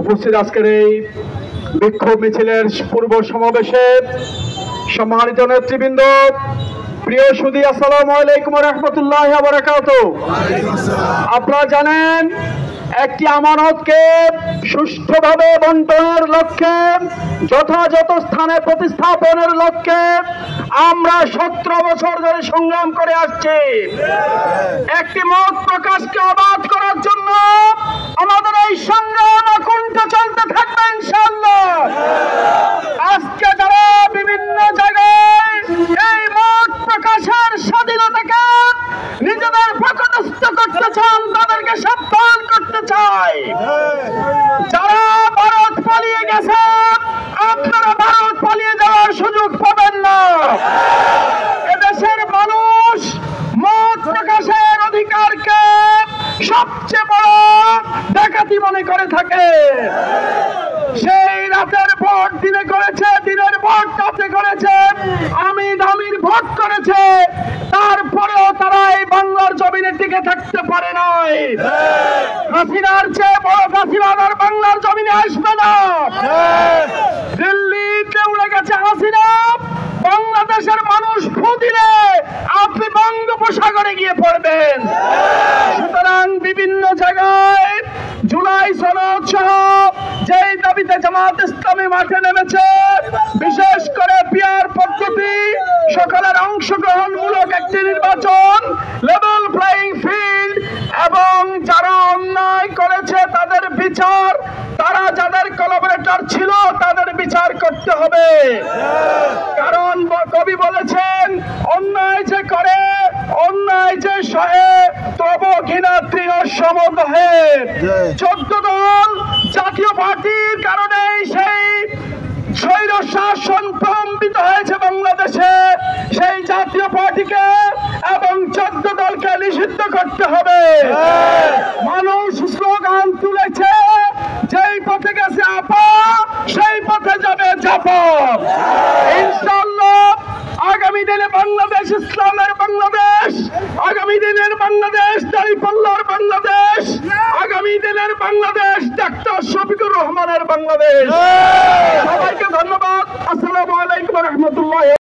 উপস্থিত আজকের এই বিক্ষোভ মিছিলের পূর্ব সমাবেশে সম্মানিত নেতৃবৃন্দ, প্রিয় সুধী, আসসালামু আলাইকুম ওয়া রাহমাতুল্লাহি ওয়া বারাকাতুহু। আপনারা জানেন, একটি আমানতকে সুষ্ঠুভাবে বন্টনের লক্ষ্যে, যথাযথ স্থানে প্রতিস্থাপনের লক্ষ্যে আমরা 17 বছর ধরে সংগ্রাম করে আসছি। একটি মত প্রকাশকে অবাধ করার জন্য আমাদের এই সংগ্রাম অকুণ্ঠ চলতে থাকবে ইনশাআল্লাহ। আজকে যারা বিভিন্ন জায়গায় এই মত প্রকাশের স্বাধীনতাকে নিজেদের প্রকাশিত করতে চান, তাদেরকে সাবধান করতে চাই। যারা ভারত পালিয়ে গেছে, আপনারা ভারত পালিয়ে যাওয়ার সুযোগ পাবেন না। এদেশের মানুষ মত প্রকাশের অধিকারকে সবচেয়ে বড় ডাকাতি মনে করে থাকে। সেই রাতের ভোট দিনে করেছে, দিনের ভোট রাতে করেছে, আমির ভোট করেছে, তারপরেও তারা এই বাংলার জমিনে টিকে থাকতে পারে নাই। হাসিনার চেয়ে বড় ফাঁসিবাদ আর বাংলার জমিনে আসবে না। দিল্লিতে উড়ে গেছে হাসিনা, বাংলাদেশের মানুষ ফু দিলে আপনি বঙ্গোপসাগরে গিয়ে পড়বেন। সুতরাং বিভিন্ন জায়গায় জুলাই সনদ সহ যেই দাবিতে জামাত ইসলামী মাঠে নেমেছে, বিশেষ করে পিয়ার পদ্ধতি, সকলের অংশগ্রহণমূলক একটি নির্বাচন, লেভেল প্লেইং ফিল্ড, এবং যারা অন্যায় করেছে তাদের বিচার, তারা যাদের কোলাবরেটর ছিল তাদের বিচার করতে হবে। কারণ কবি বলেছেন, অন্যায় যে করে, অন্যায় যে সহে, তবু ঘৃণা তৃণ সমদহে। 14 দল জাতীয় পার্টির কারণে সেই স্বৈর শাসন প্রলম্বিত হয়েছে বাংলাদেশে। সেই জাতীয় পার্টিকে এবং 14 দলকে নিষিদ্ধ করতে হবে। মানুষ স্লোগান তুলেছে, যেই পথে গেছে আপা সেই পথে যাবে চাপা। ইনশাআল্লাহ আগামী দিনে বাংলাদেশ ইসলামের বাংলাদেশ, আগামী দিনের বাংলাদেশ দাঁড়িপাল্লার বাংলাদেশ, আগামী দিনের বাংলাদেশ ডাক্তার শফিকুর রহমানের বাংলাদেশ। সবাইকে ধন্যবাদ। আসসালামু আলাইকুম ওয়া রাহমাতুল্লাহ।